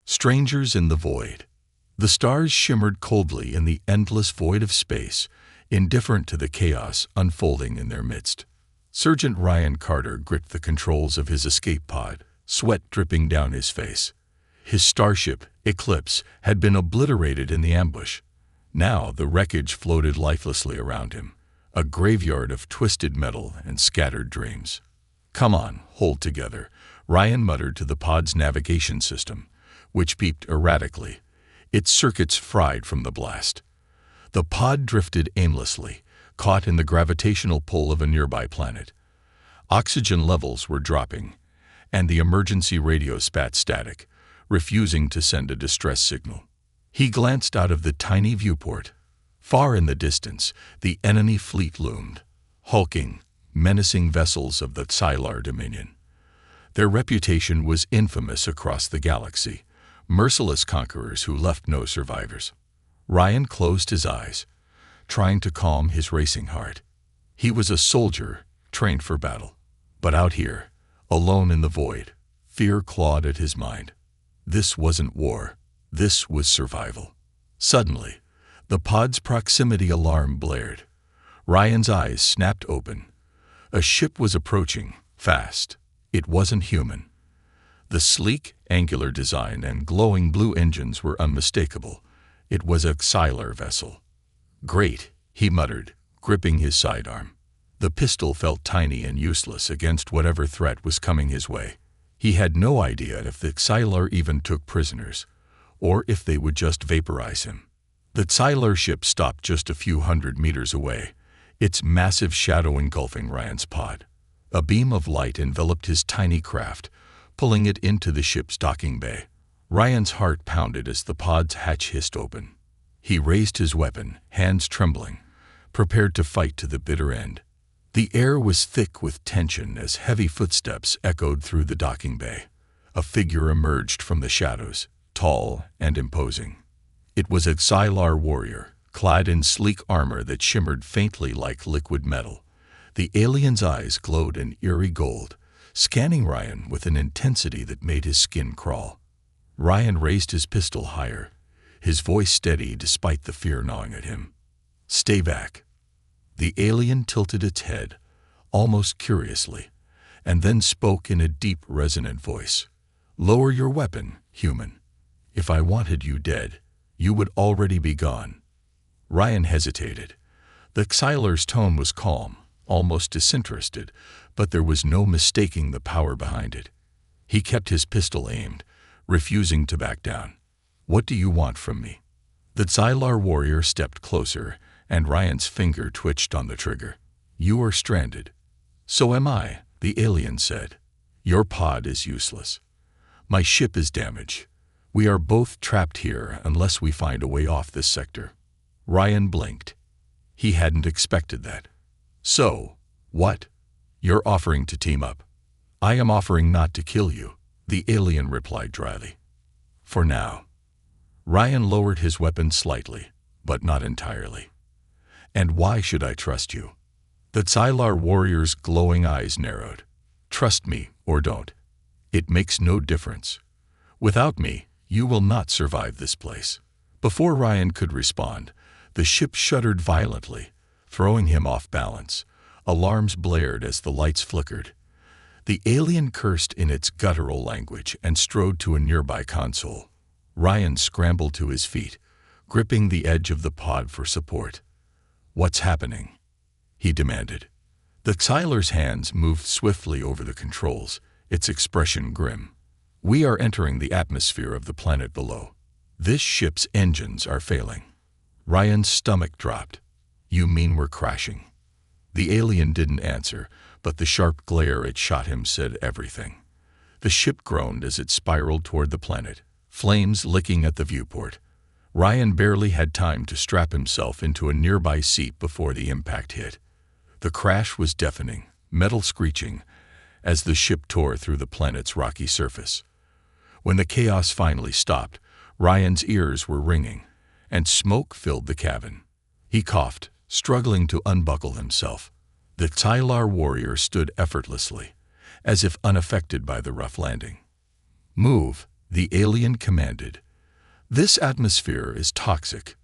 Strangers in the void. The stars shimmered coldly in the endless void of space, indifferent to the chaos unfolding in their midst. Sergeant Ryan Carter gripped the controls of his escape pod, sweat dripping down his face. His starship, Eclipse, had been obliterated in the ambush. Now the wreckage floated lifelessly around him, a graveyard of twisted metal and scattered dreams. "Come on, hold together," Ryan muttered to the pod's navigation system, which beeped erratically, its circuits fried from the blast. The pod drifted aimlessly, caught in the gravitational pull of a nearby planet. Oxygen levels were dropping, and the emergency radio spat static, refusing to send a distress signal. He glanced out of the tiny viewport. Far in the distance, the enemy fleet loomed, hulking, menacing vessels of the Xylar Dominion. Their reputation was infamous across the galaxy, merciless conquerors who left no survivors. Ryan closed his eyes, trying to calm his racing heart. He was a soldier, trained for battle. But out here, alone in the void, fear clawed at his mind. This wasn't war. This was survival. Suddenly, the pod's proximity alarm blared. Ryan's eyes snapped open. A ship was approaching, fast. It wasn't human. The sleek, angular design and glowing blue engines were unmistakable. It was a Xylar vessel. "Great," he muttered, gripping his sidearm. The pistol felt tiny and useless against whatever threat was coming his way. He had no idea if the Xylar even took prisoners, or if they would just vaporize him. The Xylar ship stopped just a few hundred meters away, its massive shadow engulfing Ryan's pod. A beam of light enveloped his tiny craft, pulling it into the ship's docking bay. Ryan's heart pounded as the pod's hatch hissed open. He raised his weapon, hands trembling, prepared to fight to the bitter end. The air was thick with tension as heavy footsteps echoed through the docking bay. A figure emerged from the shadows, tall and imposing. It was a Xylar warrior, clad in sleek armor that shimmered faintly like liquid metal. The alien's eyes glowed an eerie gold, scanning Ryan with an intensity that made his skin crawl. Ryan raised his pistol higher, his voice steady despite the fear gnawing at him. "Stay back." The alien tilted its head, almost curiously, and then spoke in a deep, resonant voice. "Lower your weapon, human. If I wanted you dead, you would already be gone." Ryan hesitated. The Xylar's tone was calm, almost disinterested, but there was no mistaking the power behind it. He kept his pistol aimed, refusing to back down. "What do you want from me?" The Xylar warrior stepped closer, and Ryan's finger twitched on the trigger. "You are stranded." "So am I," the alien said. "Your pod is useless. My ship is damaged. We are both trapped here unless we find a way off this sector." Ryan blinked. He hadn't expected that. "So, what? You're offering to team up?" "I am offering not to kill you," the alien replied dryly. "For now." Ryan lowered his weapon slightly, but not entirely. "And why should I trust you?" The Xylar warrior's glowing eyes narrowed. "Trust me or don't. It makes no difference. Without me, you will not survive this place." Before Ryan could respond, the ship shuddered violently, throwing him off balance. Alarms blared as the lights flickered. The alien cursed in its guttural language and strode to a nearby console. Ryan scrambled to his feet, gripping the edge of the pod for support. "What's happening?" he demanded. The Xylar's hands moved swiftly over the controls, its expression grim. "We are entering the atmosphere of the planet below. This ship's engines are failing." Ryan's stomach dropped. "You mean we're crashing?" The alien didn't answer, but the sharp glare it shot him said everything. The ship groaned as it spiraled toward the planet, flames licking at the viewport. Ryan barely had time to strap himself into a nearby seat before the impact hit. The crash was deafening, metal screeching, as the ship tore through the planet's rocky surface. When the chaos finally stopped, Ryan's ears were ringing, and smoke filled the cabin. He coughed, struggling to unbuckle himself. The Xylar warrior stood effortlessly, as if unaffected by the rough landing. "Move," The alien commanded, "This atmosphere is toxic.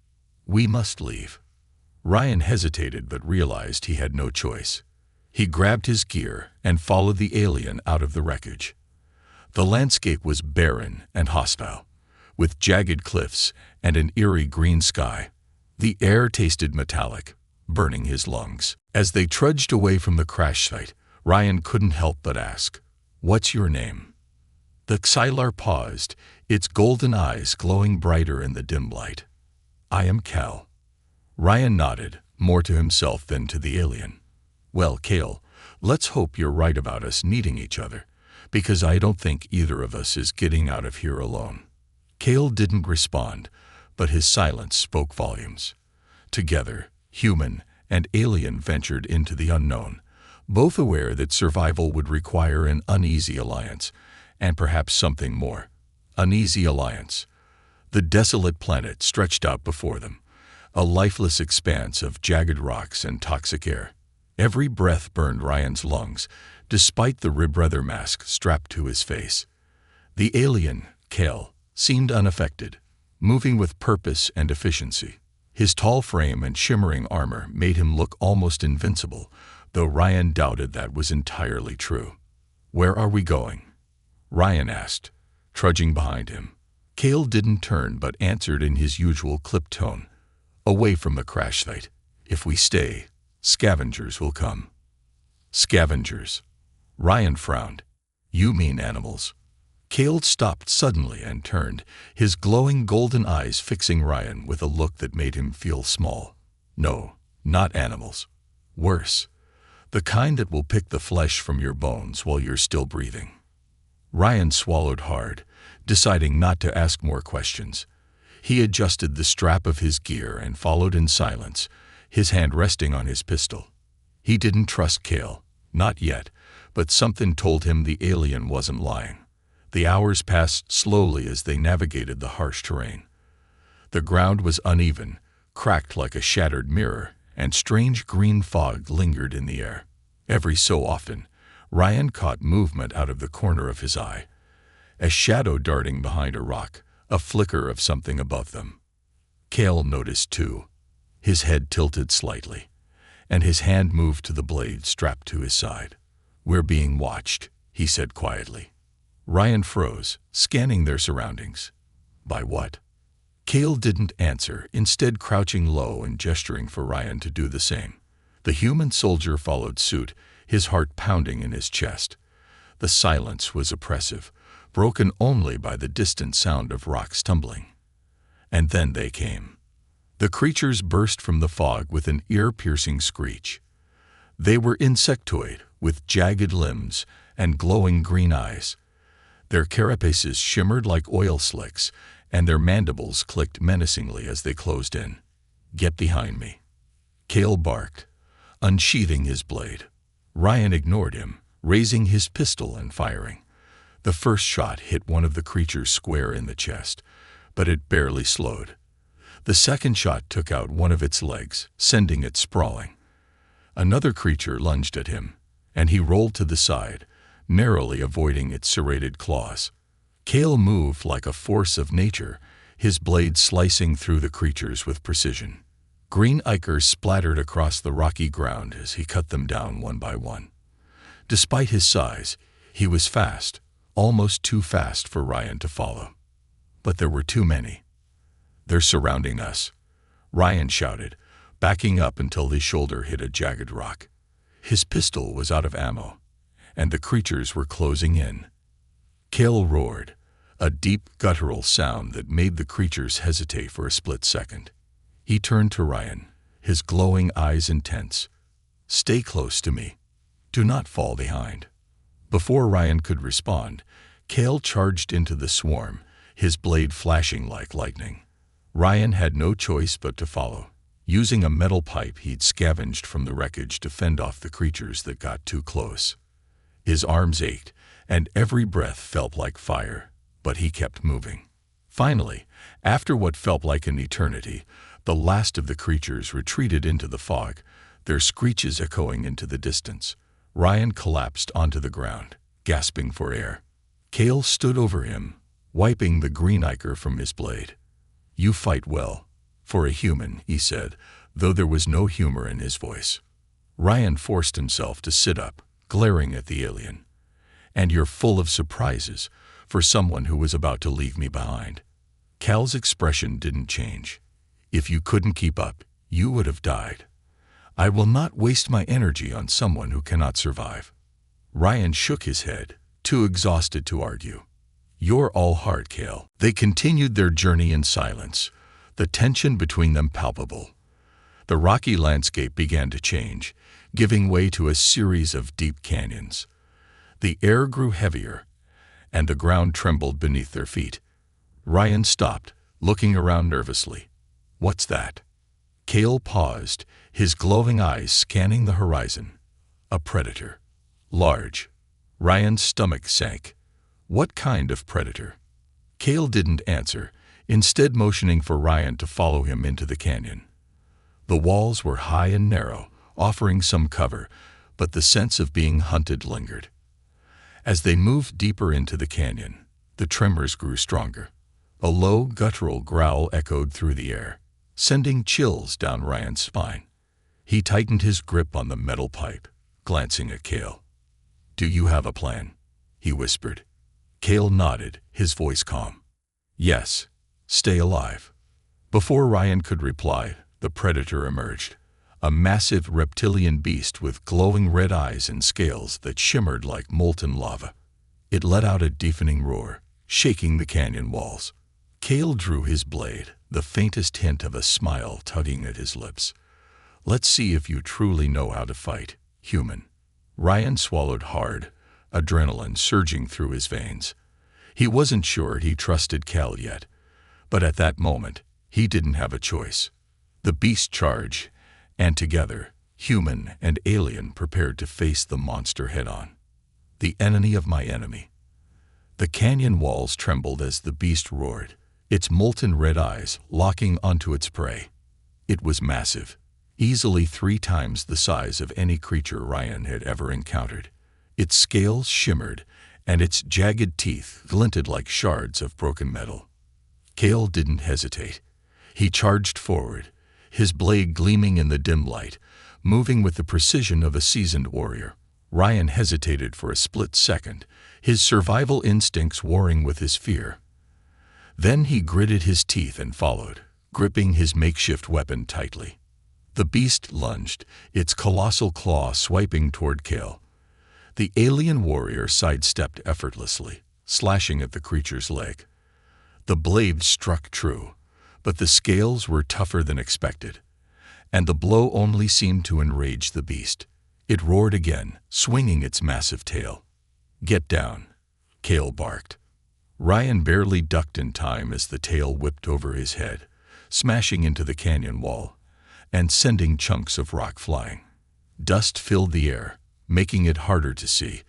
We must leave." Ryan hesitated but realized he had no choice. He grabbed his gear and followed the alien out of the wreckage. The landscape was barren and hostile, with jagged cliffs and an eerie green sky. The air tasted metallic, burning his lungs. As they trudged away from the crash site, Ryan couldn't help but ask, "What's your name?" The Xylar paused, its golden eyes glowing brighter in the dim light. "I am Cal." Ryan nodded, more to himself than to the alien. "Well, Cale, let's hope you're right about us needing each other, because I don't think either of us is getting out of here alone." Cale didn't respond, but his silence spoke volumes. Together, human and alien ventured into the unknown, both aware that survival would require an uneasy alliance, and perhaps something more. Uneasy alliance. The desolate planet stretched out before them, a lifeless expanse of jagged rocks and toxic air. Every breath burned Ryan's lungs, despite the rib-weather mask strapped to his face. The alien, Cale, seemed unaffected, moving with purpose and efficiency. His tall frame and shimmering armor made him look almost invincible, though Ryan doubted that was entirely true. "Where are we going?" Ryan asked, trudging behind him. Cale didn't turn but answered in his usual clipped tone, "Away from the crash site. If we stay, scavengers will come." Scavengers. Ryan frowned. "You mean animals?" Cale stopped suddenly and turned, his glowing golden eyes fixing Ryan with a look that made him feel small. "No, not animals. Worse. The kind that will pick the flesh from your bones while you're still breathing." Ryan swallowed hard, deciding not to ask more questions. He adjusted the strap of his gear and followed in silence, his hand resting on his pistol. He didn't trust Cale, not yet, but something told him the alien wasn't lying. The hours passed slowly as they navigated the harsh terrain. The ground was uneven, cracked like a shattered mirror, and strange green fog lingered in the air. Every so often, Ryan caught movement out of the corner of his eye. A shadow darting behind a rock, a flicker of something above them. Cale noticed too. His head tilted slightly, and his hand moved to the blade strapped to his side. "We're being watched," he said quietly. Ryan froze, scanning their surroundings. "By what?" Cale didn't answer, instead crouching low and gesturing for Ryan to do the same. The human soldier followed suit, his heart pounding in his chest. The silence was oppressive, broken only by the distant sound of rocks tumbling. And then they came. The creatures burst from the fog with an ear-piercing screech. They were insectoid, with jagged limbs and glowing green eyes. Their carapaces shimmered like oil slicks, and their mandibles clicked menacingly as they closed in. "Get behind me," Cale barked, unsheathing his blade. Ryan ignored him, raising his pistol and firing. The first shot hit one of the creatures square in the chest, but it barely slowed. The second shot took out one of its legs, sending it sprawling. Another creature lunged at him, and he rolled to the side, narrowly avoiding its serrated claws. Cale moved like a force of nature, his blade slicing through the creatures with precision. Green ichor splattered across the rocky ground as he cut them down one by one. Despite his size, he was fast, almost too fast for Ryan to follow. But there were too many. "They're surrounding us," Ryan shouted, backing up until his shoulder hit a jagged rock. His pistol was out of ammo, and the creatures were closing in. Cale roared, a deep guttural sound that made the creatures hesitate for a split second. He turned to Ryan, his glowing eyes intense. "Stay close to me. Do not fall behind." Before Ryan could respond, Cale charged into the swarm, his blade flashing like lightning. Ryan had no choice but to follow, using a metal pipe he'd scavenged from the wreckage to fend off the creatures that got too close. His arms ached, and every breath felt like fire, but he kept moving. Finally, after what felt like an eternity, the last of the creatures retreated into the fog, their screeches echoing into the distance. Ryan collapsed onto the ground, gasping for air. Cale stood over him, wiping the green ichor from his blade. "You fight well. For a human," he said, though there was no humor in his voice. Ryan forced himself to sit up, glaring at the alien. "And you're full of surprises, for someone who was about to leave me behind." Cal's expression didn't change. "If you couldn't keep up, you would have died. I will not waste my energy on someone who cannot survive." Ryan shook his head, too exhausted to argue. "You're all heart, Cal." They continued their journey in silence, the tension between them palpable. The rocky landscape began to change, giving way to a series of deep canyons. The air grew heavier, and the ground trembled beneath their feet. Ryan stopped, looking around nervously. "What's that?" Cal paused, his glowing eyes scanning the horizon. "A predator. Large." Ryan's stomach sank. "What kind of predator?" Cal didn't answer, instead motioning for Ryan to follow him into the canyon. The walls were high and narrow, offering some cover, but the sense of being hunted lingered. As they moved deeper into the canyon, the tremors grew stronger. A low, guttural growl echoed through the air, sending chills down Ryan's spine. He tightened his grip on the metal pipe, glancing at Cal. "Do you have a plan?" he whispered. Cal nodded, his voice calm. "Yes. Stay alive." Before Ryan could reply, the predator emerged. A massive reptilian beast with glowing red eyes and scales that shimmered like molten lava. It let out a deafening roar, shaking the canyon walls. Cal drew his blade, the faintest hint of a smile tugging at his lips. "Let's see if you truly know how to fight, human." Ryan swallowed hard, adrenaline surging through his veins. He wasn't sure he trusted Cal yet, but at that moment, he didn't have a choice. The beast charged, and together, human and alien prepared to face the monster head-on. The enemy of my enemy. The canyon walls trembled as the beast roared, its molten red eyes locking onto its prey. It was massive, easily 3 times the size of any creature Ryan had ever encountered. Its scales shimmered, and its jagged teeth glinted like shards of broken metal. Cal didn't hesitate. He charged forward, his blade gleaming in the dim light, moving with the precision of a seasoned warrior. Ryan hesitated for a split second, his survival instincts warring with his fear. Then he gritted his teeth and followed, gripping his makeshift weapon tightly. The beast lunged, its colossal claw swiping toward Cal. The alien warrior sidestepped effortlessly, slashing at the creature's leg. The blade struck true, but the scales were tougher than expected, and the blow only seemed to enrage the beast. It roared again, swinging its massive tail. "Get down," Cal barked. Ryan barely ducked in time as the tail whipped over his head, smashing into the canyon wall, and sending chunks of rock flying. Dust filled the air, making it harder to see,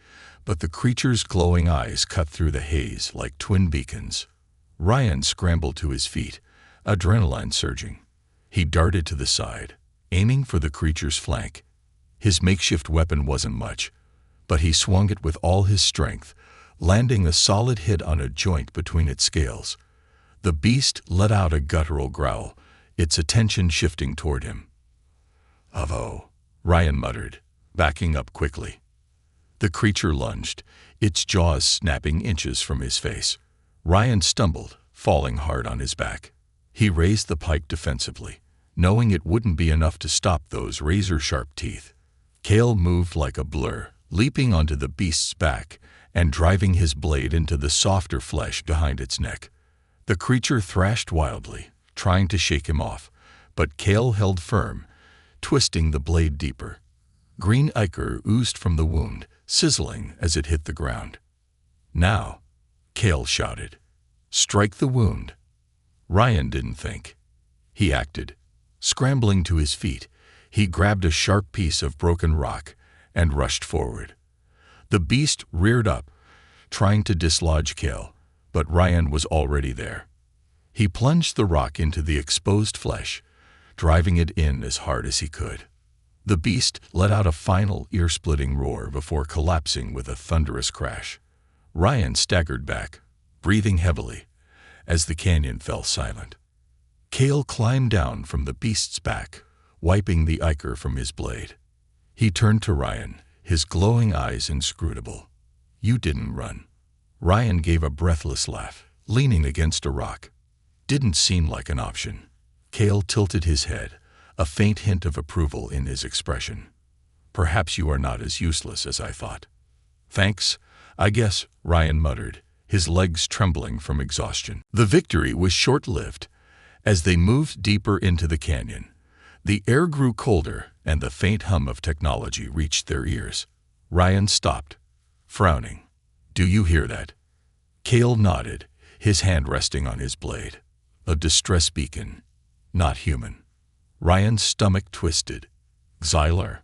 but the creature's glowing eyes cut through the haze like twin beacons. Ryan scrambled to his feet, adrenaline surging. He darted to the side, aiming for the creature's flank. His makeshift weapon wasn't much, but he swung it with all his strength, landing a solid hit on a joint between its scales. The beast let out a guttural growl, its attention shifting toward him. "Avo," Ryan muttered, backing up quickly. The creature lunged, its jaws snapping inches from his face. Ryan stumbled, falling hard on his back. He raised the pike defensively, knowing it wouldn't be enough to stop those razor-sharp teeth. Cal moved like a blur, leaping onto the beast's back and driving his blade into the softer flesh behind its neck. The creature thrashed wildly, trying to shake him off, but Cal held firm, twisting the blade deeper. Green ichor oozed from the wound, sizzling as it hit the ground. "Now," Cal shouted. "Strike the wound." Ryan didn't think. He acted. Scrambling to his feet, he grabbed a sharp piece of broken rock and rushed forward. The beast reared up, trying to dislodge Cal, but Ryan was already there. He plunged the rock into the exposed flesh, driving it in as hard as he could. The beast let out a final ear-splitting roar before collapsing with a thunderous crash. Ryan staggered back, breathing heavily, as the canyon fell silent. Cale climbed down from the beast's back, wiping the ichor from his blade. He turned to Ryan, his glowing eyes inscrutable. "You didn't run." Ryan gave a breathless laugh, leaning against a rock. "Didn't seem like an option." Cale tilted his head, a faint hint of approval in his expression. "Perhaps you are not as useless as I thought." "Thanks, I guess," Ryan muttered, his legs trembling from exhaustion. The victory was short-lived. As they moved deeper into the canyon, the air grew colder and the faint hum of technology reached their ears. Ryan stopped, frowning. "Do you hear that?" Cale nodded, his hand resting on his blade. "A distress beacon. Not human." Ryan's stomach twisted. "Xylar?"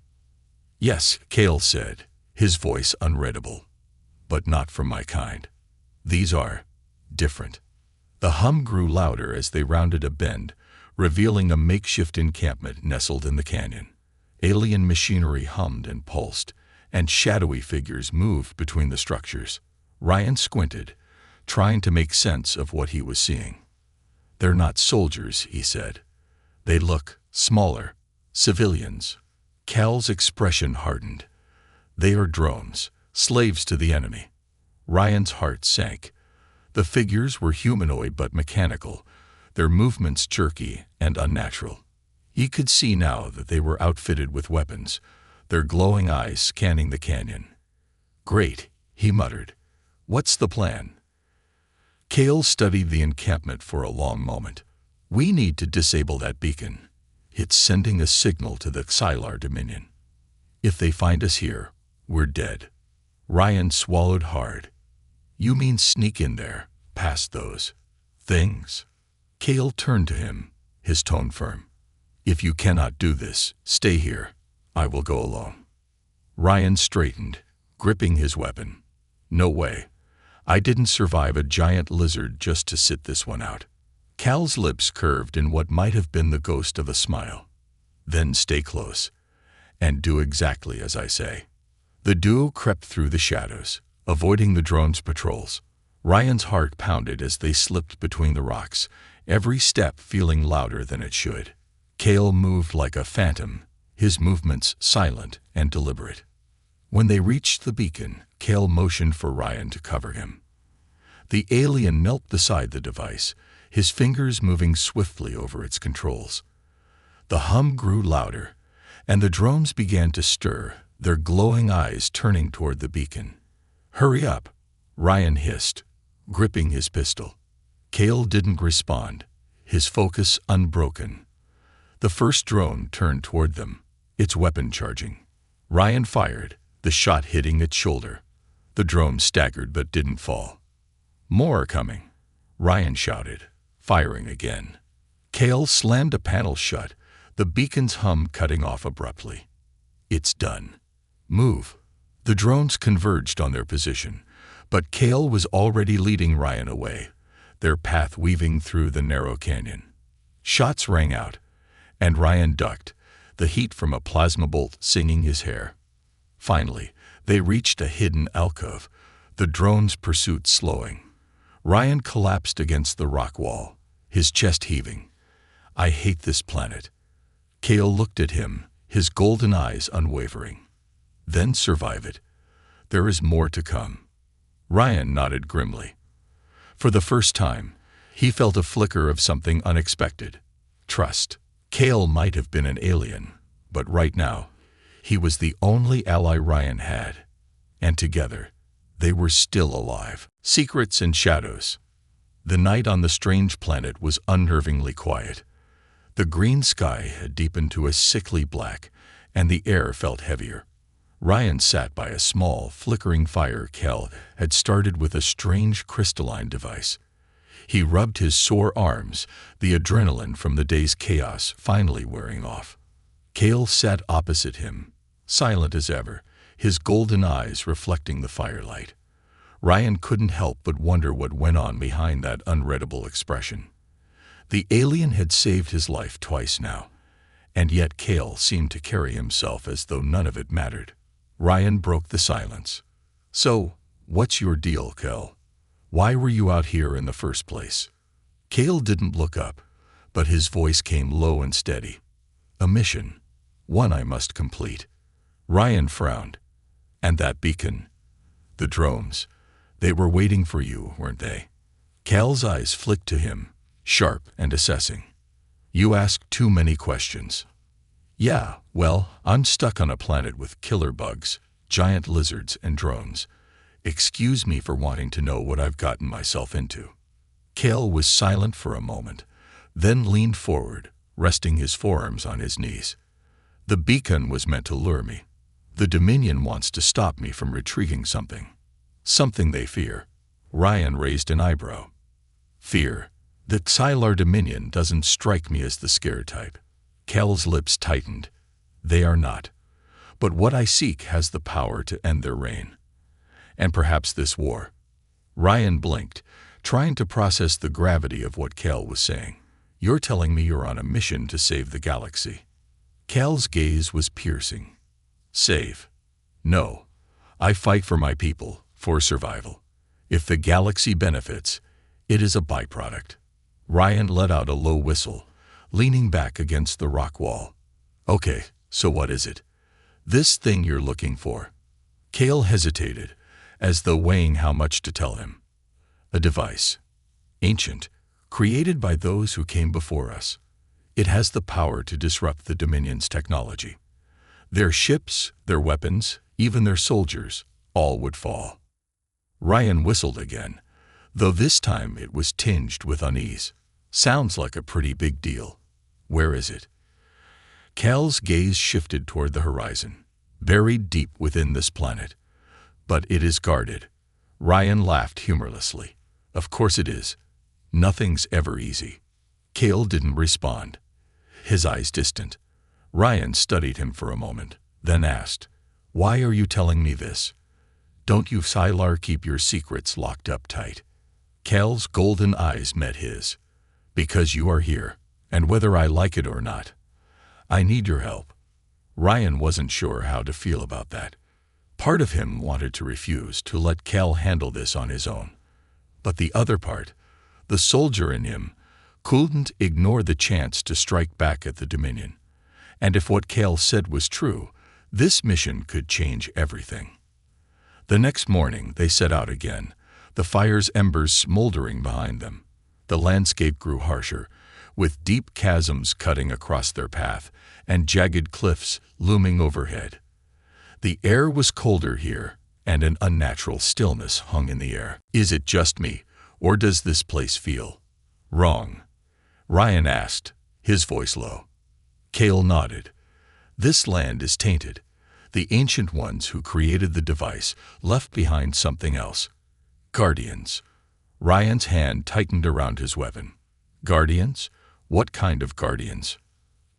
"Yes," Cale said, his voice unreadable. "But not from my kind. These are different." The hum grew louder as they rounded a bend, revealing a makeshift encampment nestled in the canyon. Alien machinery hummed and pulsed, and shadowy figures moved between the structures. Ryan squinted, trying to make sense of what he was seeing. "They're not soldiers," he said. "They look smaller. Civilians." Cal's expression hardened. "They are drones, slaves to the enemy." Ryan's heart sank. The figures were humanoid but mechanical, their movements jerky and unnatural. He could see now that they were outfitted with weapons, their glowing eyes scanning the canyon. "Great," he muttered. "What's the plan?" Cale studied the encampment for a long moment. "We need to disable that beacon. It's sending a signal to the Xylar Dominion. If they find us here, we're dead." Ryan swallowed hard. "You mean sneak in there, past those things?" Cale turned to him, his tone firm. "If you cannot do this, stay here. I will go alone." Ryan straightened, gripping his weapon. "No way. I didn't survive a giant lizard just to sit this one out." Cal's lips curved in what might have been the ghost of a smile. "Then stay close, and do exactly as I say." The duo crept through the shadows, avoiding the drone's patrols. Ryan's heart pounded as they slipped between the rocks, every step feeling louder than it should. Cale moved like a phantom, his movements silent and deliberate. When they reached the beacon, Cale motioned for Ryan to cover him. The alien knelt beside the device, his fingers moving swiftly over its controls. The hum grew louder, and the drones began to stir, their glowing eyes turning toward the beacon. "Hurry up," Ryan hissed, gripping his pistol. Cale didn't respond, his focus unbroken. The first drone turned toward them, its weapon charging. Ryan fired, the shot hitting its shoulder. The drone staggered but didn't fall. "More are coming," Ryan shouted, firing again. Cale slammed a panel shut, the beacon's hum cutting off abruptly. "It's done. Move." The drones converged on their position, but Cale was already leading Ryan away, their path weaving through the narrow canyon. Shots rang out, and Ryan ducked, the heat from a plasma bolt singing his hair. Finally, they reached a hidden alcove, the drone's pursuit slowing. Ryan collapsed against the rock wall, his chest heaving. "I hate this planet." Cale looked at him, his golden eyes unwavering. "Then survive it. There is more to come." Ryan nodded grimly. For the first time, he felt a flicker of something unexpected. Trust. Cale might have been an alien, but right now, he was the only ally Ryan had. And together, they were still alive. Secrets and shadows. The night on the strange planet was unnervingly quiet. The green sky had deepened to a sickly black, and the air felt heavier. Ryan sat by a small, flickering fire Cale had started with a strange crystalline device. He rubbed his sore arms, the adrenaline from the day's chaos finally wearing off. Cale sat opposite him, silent as ever, his golden eyes reflecting the firelight. Ryan couldn't help but wonder what went on behind that unreadable expression. The alien had saved his life twice now, and yet Cale seemed to carry himself as though none of it mattered. Ryan broke the silence. "So, what's your deal, Cale? Why were you out here in the first place? Cale didn't look up, but his voice came low and steady. A mission. One I must complete. Ryan frowned. And that beacon? The drones. They were waiting for you, weren't they? Cale's eyes flicked to him, sharp and assessing. You ask too many questions. Yeah, well, I'm stuck on a planet with killer bugs, giant lizards, and drones. Excuse me for wanting to know what I've gotten myself into. Cale was silent for a moment, then leaned forward, resting his forearms on his knees. The beacon was meant to lure me. The Dominion wants to stop me from retrieving something. Something they fear. Ryan raised an eyebrow. Fear. The Xylar Dominion doesn't strike me as the scared type. Cale's lips tightened. They are not. But what I seek has the power to end their reign. And perhaps this war. Ryan blinked, trying to process the gravity of what Cale was saying. You're telling me you're on a mission to save the galaxy. Cale's gaze was piercing. Save? No. I fight for my people, for survival. If the galaxy benefits, it is a byproduct. Ryan let out a low whistle, leaning back against the rock wall. Okay, so what is it? This thing you're looking for. Cale hesitated, as though weighing how much to tell him. A device. Ancient, created by those who came before us. It has the power to disrupt the Dominion's technology. Their ships, their weapons, even their soldiers, all would fall. Ryan whistled again, though this time it was tinged with unease. Sounds like a pretty big deal. Where is it? Cale's gaze shifted toward the horizon, buried deep within this planet. But it is guarded. Ryan laughed humorlessly. Of course it is. Nothing's ever easy. Cale didn't respond, his eyes distant. Ryan studied him for a moment, then asked, Why are you telling me this? Don't you Xylar keep your secrets locked up tight? Cale's golden eyes met his. Because you are here, and whether I like it or not, I need your help. Ryan wasn't sure how to feel about that. Part of him wanted to refuse, to let Cale handle this on his own. But the other part, the soldier in him, couldn't ignore the chance to strike back at the Dominion. And if what Cale said was true, this mission could change everything. The next morning they set out again, the fire's embers smoldering behind them. The landscape grew harsher, with deep chasms cutting across their path and jagged cliffs looming overhead. The air was colder here, and an unnatural stillness hung in the air. Is it just me, or does this place feel wrong? Ryan asked, his voice low. Cale nodded. This land is tainted. The ancient ones who created the device left behind something else. Guardians. Ryan's hand tightened around his weapon. Guardians? What kind of guardians?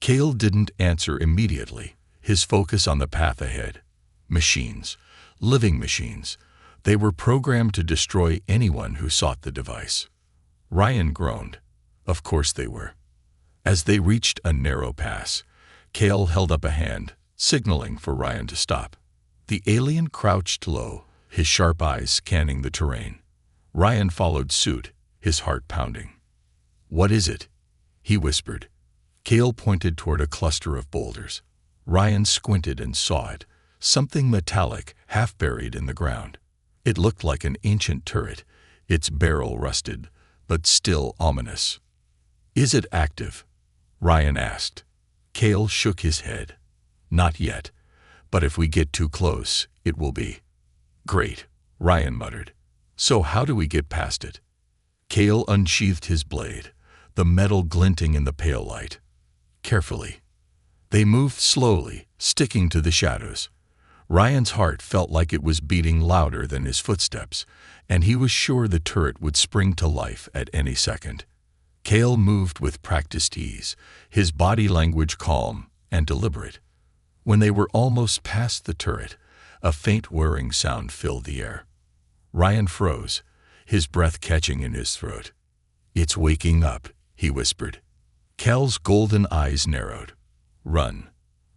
Cale didn't answer immediately, his focus on the path ahead. Machines. Living machines. They were programmed to destroy anyone who sought the device. Ryan groaned. Of course they were. As they reached a narrow pass, Cale held up a hand, signaling for Ryan to stop. The alien crouched low, his sharp eyes scanning the terrain. Ryan followed suit, his heart pounding. What is it? He whispered. Cale pointed toward a cluster of boulders. Ryan squinted and saw it, something metallic half buried in the ground. It looked like an ancient turret, its barrel rusted, but still ominous. Is it active? Ryan asked. Cale shook his head. Not yet, but if we get too close, it will be. Great, Ryan muttered. So how do we get past it? Cale unsheathed his blade, the metal glinting in the pale light. Carefully. They moved slowly, sticking to the shadows. Ryan's heart felt like it was beating louder than his footsteps, and he was sure the turret would spring to life at any second. Cale moved with practiced ease, his body language calm and deliberate. When they were almost past the turret, a faint whirring sound filled the air. Ryan froze, his breath catching in his throat. It's waking up, he whispered. Cale's golden eyes narrowed. Run.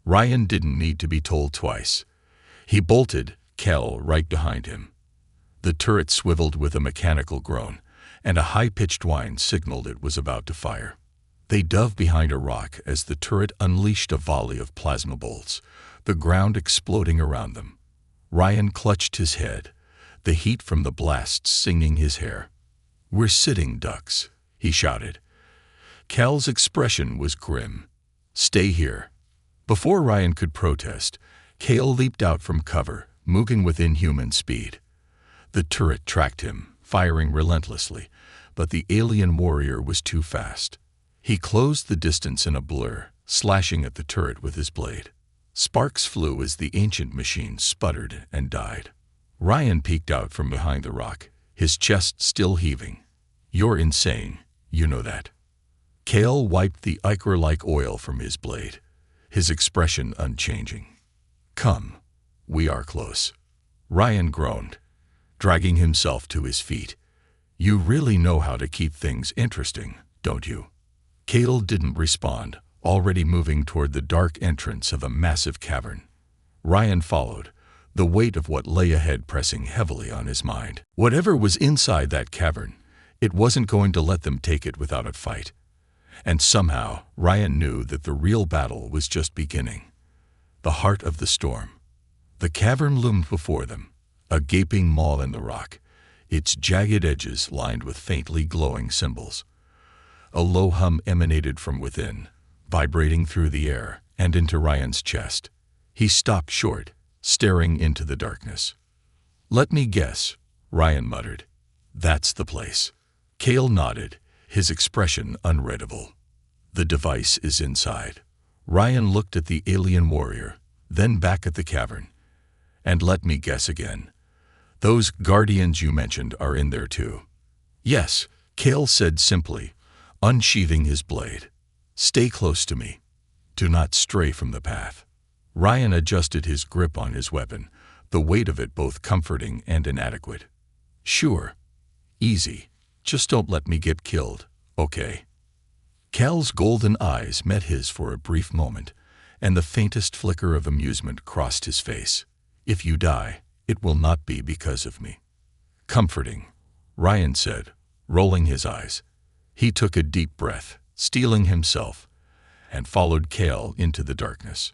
Ryan didn't need to be told twice. He bolted, Cale right behind him. The turret swiveled with a mechanical groan, and a high-pitched whine signaled it was about to fire. They dove behind a rock as the turret unleashed a volley of plasma bolts, the ground exploding around them. Ryan clutched his head, the heat from the blasts singing his hair. "We're sitting ducks," he shouted. Cal's expression was grim. "Stay here." Before Ryan could protest, Cal leaped out from cover, moving with inhuman speed. The turret tracked him, firing relentlessly, but the alien warrior was too fast. He closed the distance in a blur, slashing at the turret with his blade. Sparks flew as the ancient machine sputtered and died. Ryan peeked out from behind the rock, his chest still heaving. "You're insane, you know that." Cal wiped the ichor-like oil from his blade, his expression unchanging. "Come, we are close." Ryan groaned, dragging himself to his feet. "You really know how to keep things interesting, don't you?" Cal didn't respond, already moving toward the dark entrance of a massive cavern. Ryan followed, the weight of what lay ahead pressing heavily on his mind. Whatever was inside that cavern, it wasn't going to let them take it without a fight. And somehow, Ryan knew that the real battle was just beginning. The heart of the storm. The cavern loomed before them, a gaping maw in the rock, its jagged edges lined with faintly glowing symbols. A low hum emanated from within, vibrating through the air and into Ryan's chest. He stopped short, staring into the darkness. "Let me guess," Ryan muttered. "That's the place." Cal nodded, his expression unreadable. "The device is inside." Ryan looked at the alien warrior, then back at the cavern. "And let me guess again. Those guardians you mentioned are in there too." "Yes," Cal said simply, unsheathing his blade. "Stay close to me. Do not stray from the path." Ryan adjusted his grip on his weapon, the weight of it both comforting and inadequate. "Sure. Easy. Just don't let me get killed, okay?" Cal's golden eyes met his for a brief moment, and the faintest flicker of amusement crossed his face. "If you die, it will not be because of me." "Comforting," Ryan said, rolling his eyes. He took a deep breath, steeling himself, and followed Cal into the darkness.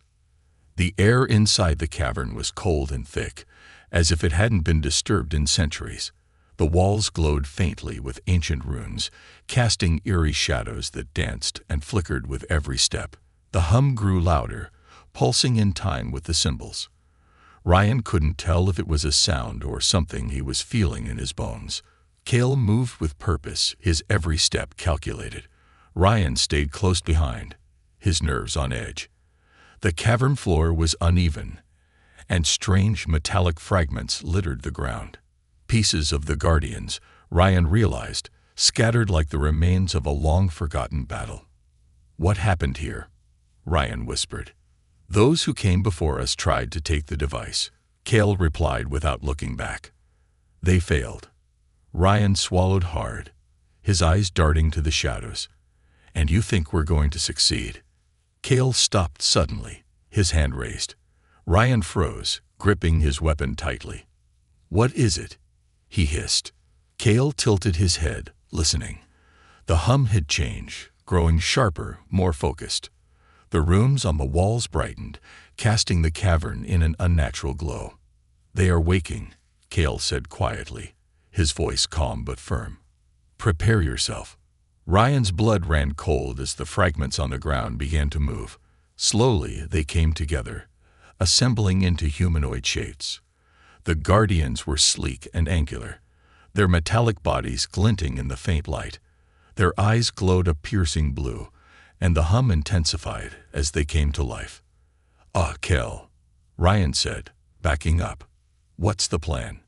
The air inside the cavern was cold and thick, as if it hadn't been disturbed in centuries. The walls glowed faintly with ancient runes, casting eerie shadows that danced and flickered with every step. The hum grew louder, pulsing in time with the symbols. Ryan couldn't tell if it was a sound or something he was feeling in his bones. Cal moved with purpose, his every step calculated. Ryan stayed close behind, his nerves on edge. The cavern floor was uneven, and strange metallic fragments littered the ground. Pieces of the Guardians, Ryan realized, scattered like the remains of a long-forgotten battle. "What happened here?" Ryan whispered. "Those who came before us tried to take the device," Cal replied without looking back. "They failed." Ryan swallowed hard, his eyes darting to the shadows. "And you think we're going to succeed?" Cal stopped suddenly, his hand raised. Ryan froze, gripping his weapon tightly. "What is it?" he hissed. Cal tilted his head, listening. The hum had changed, growing sharper, more focused. The rooms on the walls brightened, casting the cavern in an unnatural glow. "They are waking," Cal said quietly, his voice calm but firm. "Prepare yourself." Ryan's blood ran cold as the fragments on the ground began to move. Slowly they came together, assembling into humanoid shapes. The Guardians were sleek and angular, their metallic bodies glinting in the faint light. Their eyes glowed a piercing blue, and the hum intensified as they came to life. "Ah, Cal," Ryan said, backing up. "What's the plan?"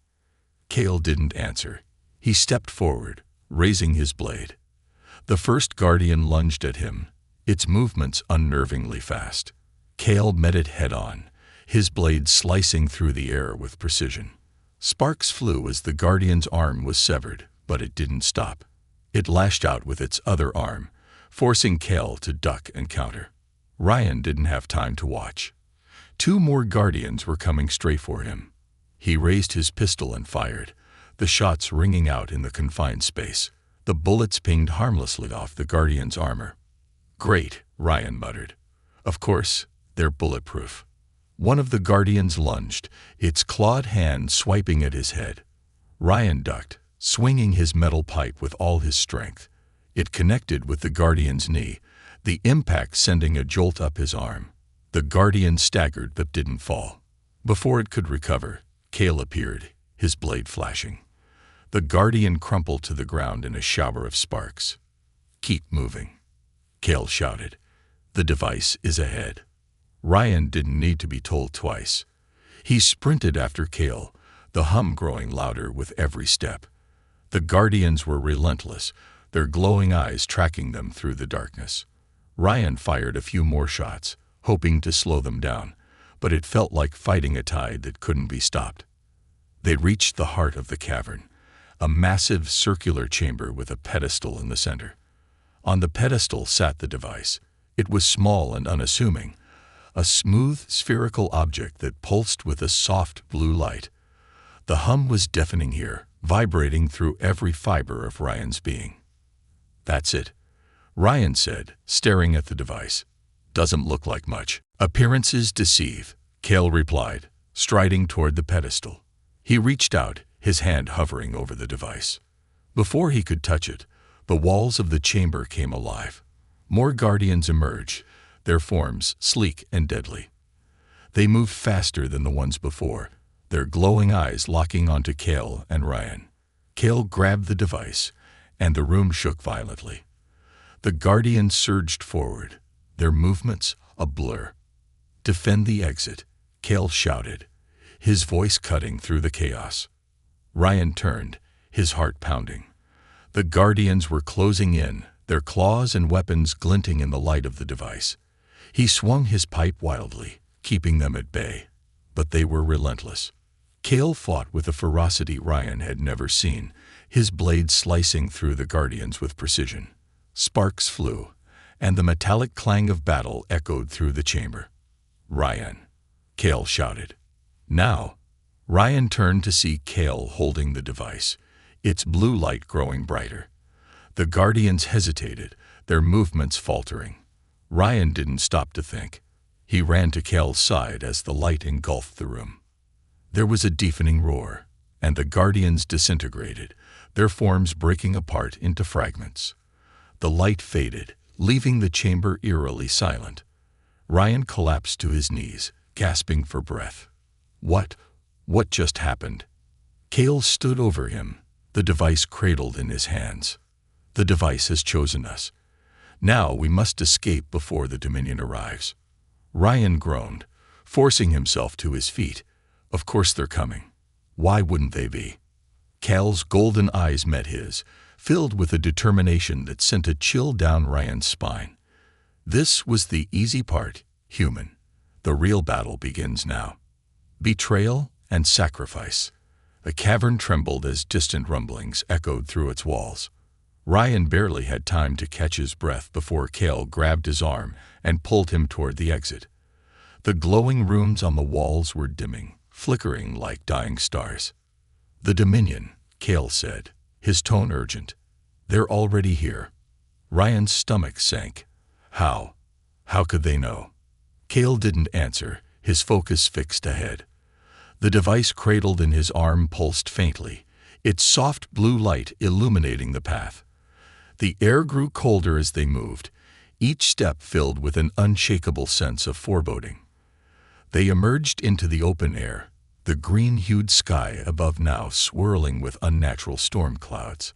Cal didn't answer. He stepped forward, raising his blade. The first Guardian lunged at him, its movements unnervingly fast. Cal met it head-on, his blade slicing through the air with precision. Sparks flew as the Guardian's arm was severed, but it didn't stop. It lashed out with its other arm, forcing Cal to duck and counter. Ryan didn't have time to watch. 2 more Guardians were coming straight for him. He raised his pistol and fired, the shots ringing out in the confined space. The bullets pinged harmlessly off the Guardian's armor. "Great," Ryan muttered. "Of course, they're bulletproof." One of the Guardians lunged, its clawed hand swiping at his head. Ryan ducked, swinging his metal pipe with all his strength. It connected with the Guardian's knee, the impact sending a jolt up his arm. The Guardian staggered but didn't fall. Before it could recover, Cale appeared, his blade flashing. The Guardian crumpled to the ground in a shower of sparks. "Keep moving," Cale shouted. "The device is ahead." Ryan didn't need to be told twice. He sprinted after Cale, the hum growing louder with every step. The Guardians were relentless, their glowing eyes tracking them through the darkness. Ryan fired a few more shots, hoping to slow them down, but it felt like fighting a tide that couldn't be stopped. They reached the heart of the cavern, a massive circular chamber with a pedestal in the center. On the pedestal sat the device. It was small and unassuming, a smooth, spherical object that pulsed with a soft blue light. The hum was deafening here, vibrating through every fiber of Ryan's being. "That's it," Ryan said, staring at the device. "Doesn't look like much." "Appearances deceive," Cale replied, striding toward the pedestal. He reached out, his hand hovering over the device. Before he could touch it, the walls of the chamber came alive. More Guardians emerged, their forms sleek and deadly. They moved faster than the ones before, their glowing eyes locking onto Cale and Ryan. Cale grabbed the device, and the room shook violently. The Guardians surged forward, their movements a blur. "Defend the exit," Cale shouted, his voice cutting through the chaos. Ryan turned, his heart pounding. The Guardians were closing in, their claws and weapons glinting in the light of the device. He swung his pipe wildly, keeping them at bay, but they were relentless. Cale fought with a ferocity Ryan had never seen, his blade slicing through the Guardians with precision. Sparks flew, and the metallic clang of battle echoed through the chamber. "Ryan," Cale shouted. Now, Ryan turned to see Cale holding the device, its blue light growing brighter. The Guardians hesitated, their movements faltering. Ryan didn't stop to think. He ran to Cale's side as the light engulfed the room. There was a deafening roar, and the Guardians disintegrated, their forms breaking apart into fragments. The light faded, leaving the chamber eerily silent. Ryan collapsed to his knees, gasping for breath. What just happened?" Cale stood over him, the device cradled in his hands. "The device has chosen us. Now we must escape before the Dominion arrives." Ryan groaned, forcing himself to his feet. Of course they're coming. Why wouldn't they be? Cale's golden eyes met his, filled with a determination that sent a chill down Ryan's spine. This was the easy part, human. The real battle begins now. Betrayal and sacrifice. The cavern trembled as distant rumblings echoed through its walls. Ryan barely had time to catch his breath before Cale grabbed his arm and pulled him toward the exit. The glowing runes on the walls were dimming, flickering like dying stars. "The Dominion," Cale said, his tone urgent. "They're already here." Ryan's stomach sank. How? How could they know? Cale didn't answer, his focus fixed ahead. The device cradled in his arm pulsed faintly, its soft blue light illuminating the path. The air grew colder as they moved, each step filled with an unshakable sense of foreboding. They emerged into the open air, the green-hued sky above now swirling with unnatural storm clouds.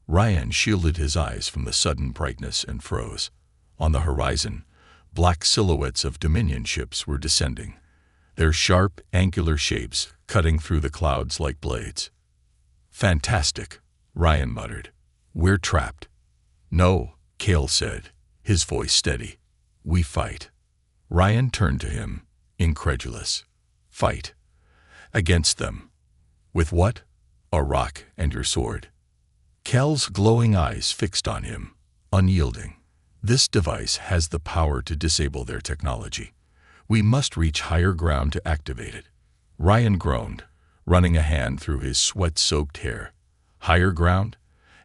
Ryan shielded his eyes from the sudden brightness and froze. On the horizon, black silhouettes of Dominion ships were descending, their sharp, angular shapes cutting through the clouds like blades. "Fantastic," Ryan muttered. "We're trapped." "No," Cale said, his voice steady. "We fight." Ryan turned to him, incredulous. "Fight? Against them? With what? A rock and your sword?" Cale's glowing eyes fixed on him, unyielding. "This device has the power to disable their technology. We must reach higher ground to activate it." Ryan groaned, running a hand through his sweat-soaked hair. Higher ground?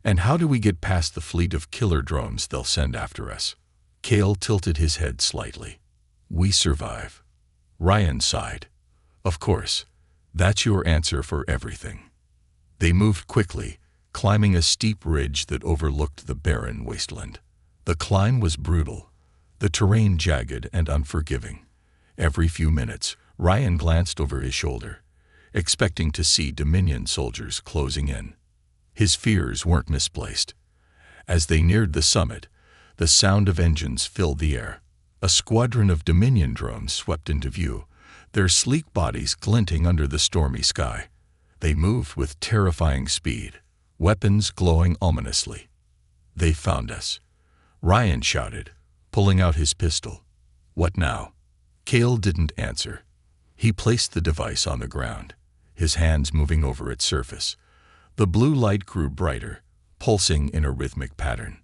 And how do we get past the fleet of killer drones they'll send after us? Cale tilted his head slightly. We survive. Ryan sighed. Of course. That's your answer for everything. They moved quickly, climbing a steep ridge that overlooked the barren wasteland. The climb was brutal, the terrain jagged and unforgiving. Every few minutes, Ryan glanced over his shoulder, expecting to see Dominion soldiers closing in. His fears weren't misplaced. As they neared the summit, the sound of engines filled the air. A squadron of Dominion drones swept into view, their sleek bodies glinting under the stormy sky. They moved with terrifying speed, weapons glowing ominously. They found us, Ryan shouted, pulling out his pistol. What now? Cale didn't answer. He placed the device on the ground, his hands moving over its surface. The blue light grew brighter, pulsing in a rhythmic pattern.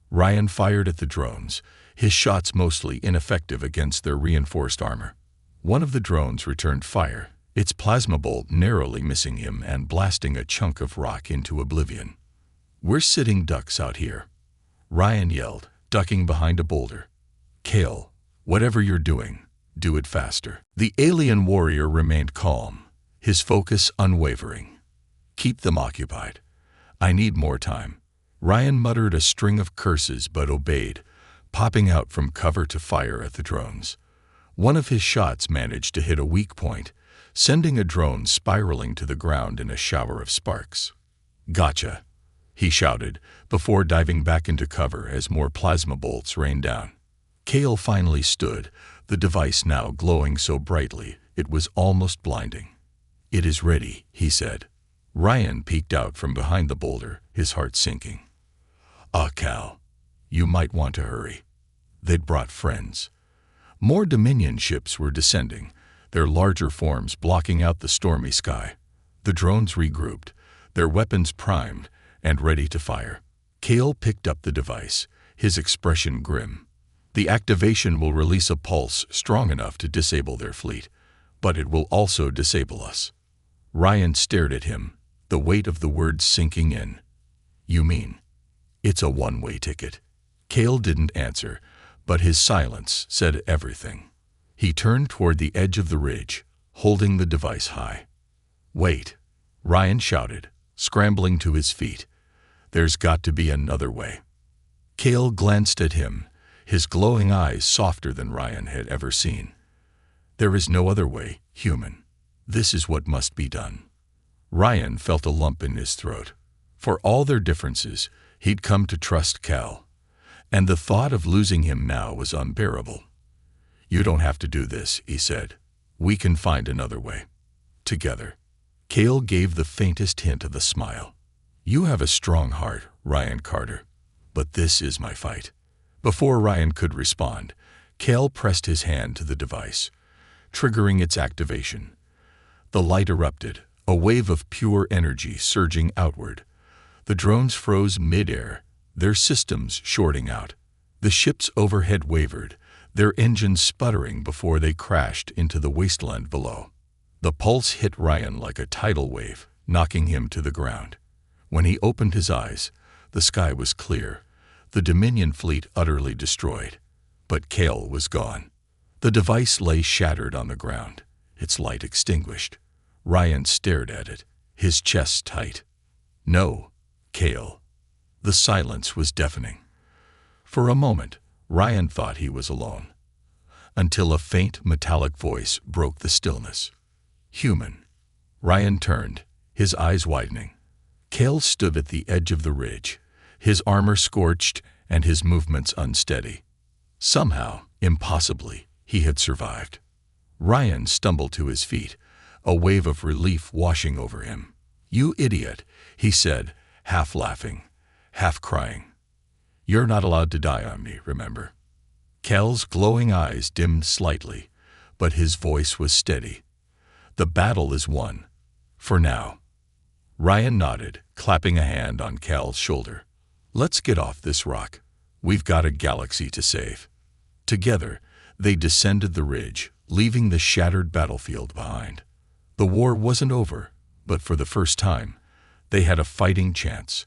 Ryan fired at the drones, his shots mostly ineffective against their reinforced armor. One of the drones returned fire, its plasma bolt narrowly missing him and blasting a chunk of rock into oblivion. We're sitting ducks out here, Ryan yelled, ducking behind a boulder. Cale, whatever you're doing, do it faster. The alien warrior remained calm, his focus unwavering. Keep them occupied. I need more time. Ryan muttered a string of curses but obeyed, popping out from cover to fire at the drones. One of his shots managed to hit a weak point, sending a drone spiraling to the ground in a shower of sparks. Gotcha, he shouted, before diving back into cover as more plasma bolts rained down. Cale finally stood, the device now glowing so brightly it was almost blinding. It is ready, he said. Ryan peeked out from behind the boulder, his heart sinking. Cal, you might want to hurry. They'd brought friends. More Dominion ships were descending, their larger forms blocking out the stormy sky. The drones regrouped, their weapons primed and ready to fire. Cale picked up the device, his expression grim. The activation will release a pulse strong enough to disable their fleet, but it will also disable us. Ryan stared at him, the weight of the words sinking in. You mean? It's a one-way ticket. Cale didn't answer, but his silence said everything. He turned toward the edge of the ridge, holding the device high. Wait, Ryan shouted, scrambling to his feet. There's got to be another way. Cale glanced at him, his glowing eyes softer than Ryan had ever seen. There is no other way, human. This is what must be done. Ryan felt a lump in his throat. For all their differences, he'd come to trust Cal, and the thought of losing him now was unbearable. You don't have to do this, he said. We can find another way. Together. Cale gave the faintest hint of a smile. You have a strong heart, Ryan Carter, but this is my fight. Before Ryan could respond, Cale pressed his hand to the device, triggering its activation. The light erupted, a wave of pure energy surging outward. The drones froze mid-air, their systems shorting out. The ships overhead wavered, their engines sputtering before they crashed into the wasteland below. The pulse hit Ryan like a tidal wave, knocking him to the ground. When he opened his eyes, the sky was clear, the Dominion fleet utterly destroyed. But Cale was gone. The device lay shattered on the ground, its light extinguished. Ryan stared at it, his chest tight. No, Cale. The silence was deafening. For a moment, Ryan thought he was alone, until a faint metallic voice broke the stillness. Human. Ryan turned, his eyes widening. Cale stood at the edge of the ridge, his armor scorched and his movements unsteady. Somehow, impossibly, he had survived. Ryan stumbled to his feet, a wave of relief washing over him. You idiot, he said, half laughing, half crying. You're not allowed to die on me, remember? Cale's glowing eyes dimmed slightly, but his voice was steady. The battle is won. For now. Ryan nodded, clapping a hand on Cale's shoulder. Let's get off this rock. We've got a galaxy to save. Together, they descended the ridge, leaving the shattered battlefield behind. The war wasn't over, but for the first time, they had a fighting chance.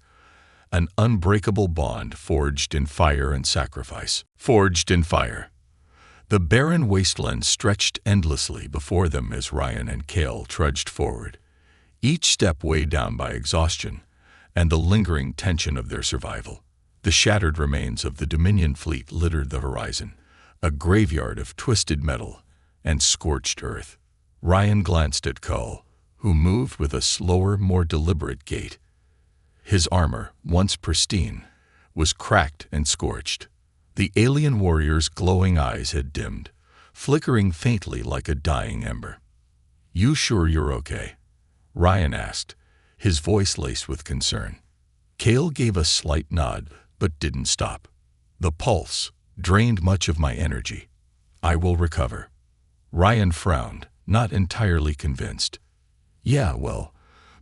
An unbreakable bond forged in fire and sacrifice. Forged in fire. The barren wasteland stretched endlessly before them as Ryan and Cale trudged forward, each step weighed down by exhaustion and the lingering tension of their survival. The shattered remains of the Dominion fleet littered the horizon, a graveyard of twisted metal and scorched earth. Ryan glanced at Cale, who moved with a slower, more deliberate gait. His armor, once pristine, was cracked and scorched. The alien warrior's glowing eyes had dimmed, flickering faintly like a dying ember. "You sure you're okay?" Ryan asked, his voice laced with concern. Cale gave a slight nod, but didn't stop. "The pulse drained much of my energy. I will recover." Ryan frowned, not entirely convinced. "Yeah, well,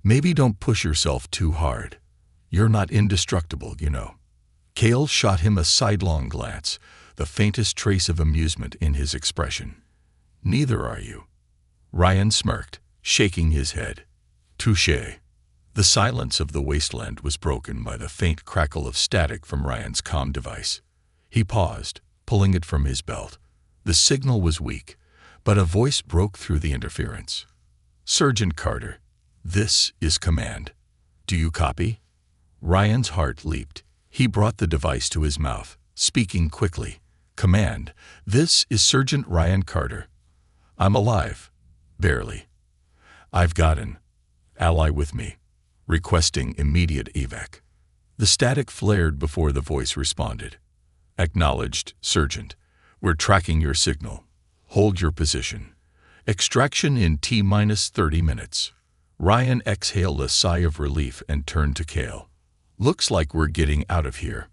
maybe don't push yourself too hard. You're not indestructible, you know." Cale shot him a sidelong glance, the faintest trace of amusement in his expression. "Neither are you." Ryan smirked, shaking his head. "Touché." The silence of the wasteland was broken by the faint crackle of static from Ryan's comm device. He paused, pulling it from his belt. The signal was weak, but a voice broke through the interference. "Sergeant Carter, this is command. Do you copy?" Ryan's heart leaped. He brought the device to his mouth, speaking quickly. "Command, this is Sergeant Ryan Carter. I'm alive. Barely. I've got an ally with me, requesting immediate evac." The static flared before the voice responded. "Acknowledged, Sergeant. We're tracking your signal. Hold your position. Extraction in T-30 minutes." Ryan exhaled a sigh of relief and turned to Cale. "Looks like we're getting out of here."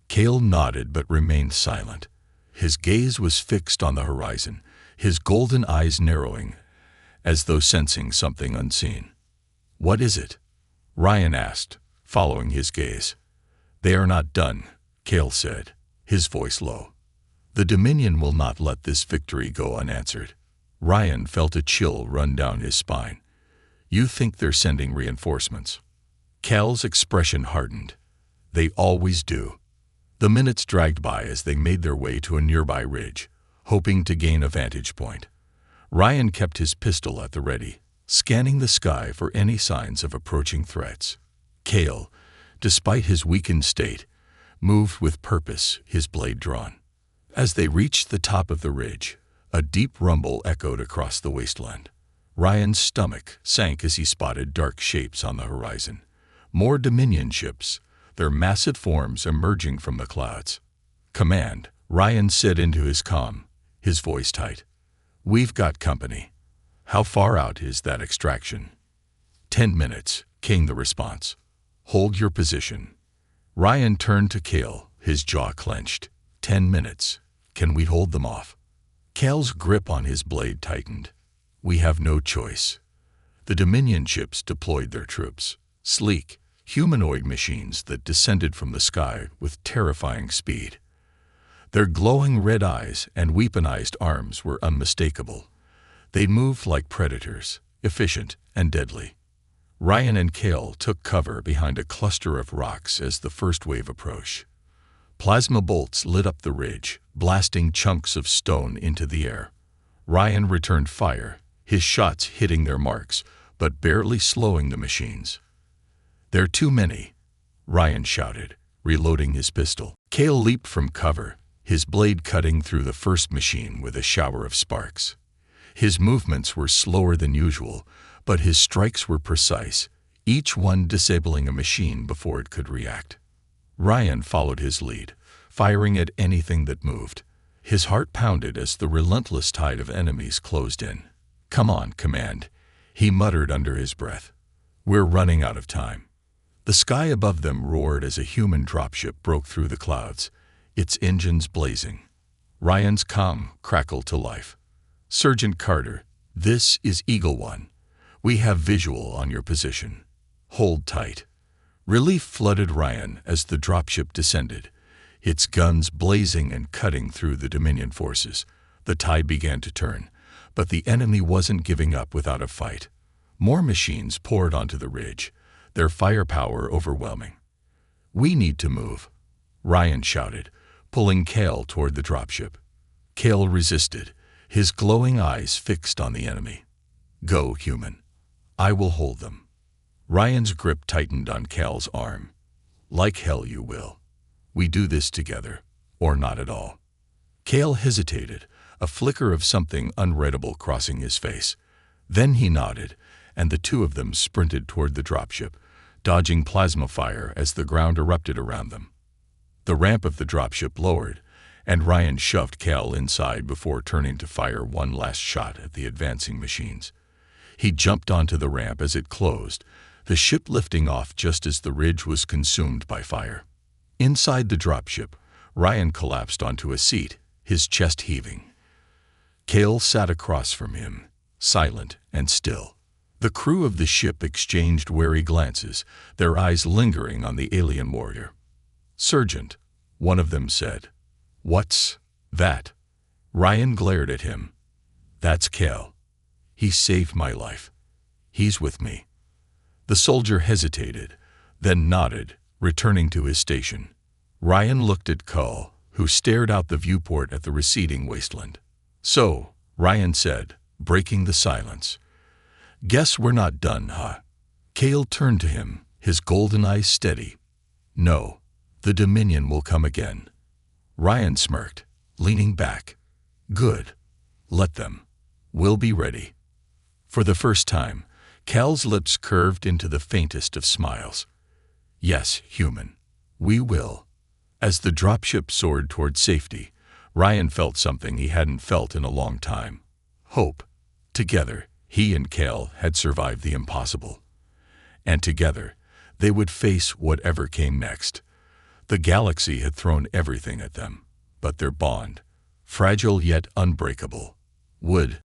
Cale nodded but remained silent. His gaze was fixed on the horizon, his golden eyes narrowing, as though sensing something unseen. "What is it?" Ryan asked, following his gaze. "They are not done," Cale said, his voice low. "The Dominion will not let this victory go unanswered." Ryan felt a chill run down his spine. "You think they're sending reinforcements?" Cale's expression hardened. "They always do." The minutes dragged by as they made their way to a nearby ridge, hoping to gain a vantage point. Ryan kept his pistol at the ready, scanning the sky for any signs of approaching threats. Cale, despite his weakened state, moved with purpose, his blade drawn. As they reached the top of the ridge, a deep rumble echoed across the wasteland. Ryan's stomach sank as he spotted dark shapes on the horizon. More Dominion ships, their massive forms emerging from the clouds. "Command," Ryan said into his comm, his voice tight. "We've got company." "How far out is that extraction?" 10 minutes, came the response. "Hold your position." Ryan turned to Cale, his jaw clenched. 10 minutes. Can we hold them off?" Cale's grip on his blade tightened. "We have no choice." The Dominion ships deployed their troops, sleek, humanoid machines that descended from the sky with terrifying speed. Their glowing red eyes and weaponized arms were unmistakable. They moved like predators, efficient and deadly. Ryan and Cale took cover behind a cluster of rocks as the first wave approached. Plasma bolts lit up the ridge, blasting chunks of stone into the air. Ryan returned fire, his shots hitting their marks, but barely slowing the machines. "They're too many," Ryan shouted, reloading his pistol. Cale leaped from cover, his blade cutting through the first machine with a shower of sparks. His movements were slower than usual, but his strikes were precise, each one disabling a machine before it could react. Ryan followed his lead, firing at anything that moved. His heart pounded as the relentless tide of enemies closed in. "Come on, Command," he muttered under his breath. "We're running out of time." The sky above them roared as a human dropship broke through the clouds, its engines blazing. Ryan's comm crackled to life. "Sergeant Carter, this is Eagle One. We have visual on your position. Hold tight." Relief flooded Ryan as the dropship descended, its guns blazing and cutting through the Dominion forces. The tide began to turn, but the enemy wasn't giving up without a fight. More machines poured onto the ridge, their firepower overwhelming. "We need to move," Ryan shouted, pulling Kale toward the dropship. Kale resisted, his glowing eyes fixed on the enemy. "Go, human. I will hold them." Ryan's grip tightened on Kale's arm. "Like hell you will. We do this together, or not at all." Kale hesitated, a flicker of something unreadable crossing his face. Then he nodded, and the two of them sprinted toward the dropship, dodging plasma fire as the ground erupted around them. The ramp of the dropship lowered, and Ryan shoved Kale inside before turning to fire one last shot at the advancing machines. He jumped onto the ramp as it closed, the ship lifting off just as the ridge was consumed by fire. Inside the dropship, Ryan collapsed onto a seat, his chest heaving. Kale sat across from him, silent and still. The crew of the ship exchanged wary glances, their eyes lingering on the alien warrior. "Sergeant," one of them said. "What's that?" Ryan glared at him. "That's Kale. He saved my life. He's with me." The soldier hesitated, then nodded, returning to his station. Ryan looked at Kale, who stared out the viewport at the receding wasteland. "So," Ryan said, breaking the silence, "guess we're not done, huh?" Kale turned to him, his golden eyes steady. "No, the Dominion will come again." Ryan smirked, leaning back. "Good. Let them. We'll be ready." For the first time, Cal's lips curved into the faintest of smiles. "Yes, human. We will." As the dropship soared toward safety, Ryan felt something he hadn't felt in a long time. Hope. Together, he and Cal had survived the impossible. And together, they would face whatever came next. The galaxy had thrown everything at them, but their bond, fragile yet unbreakable, would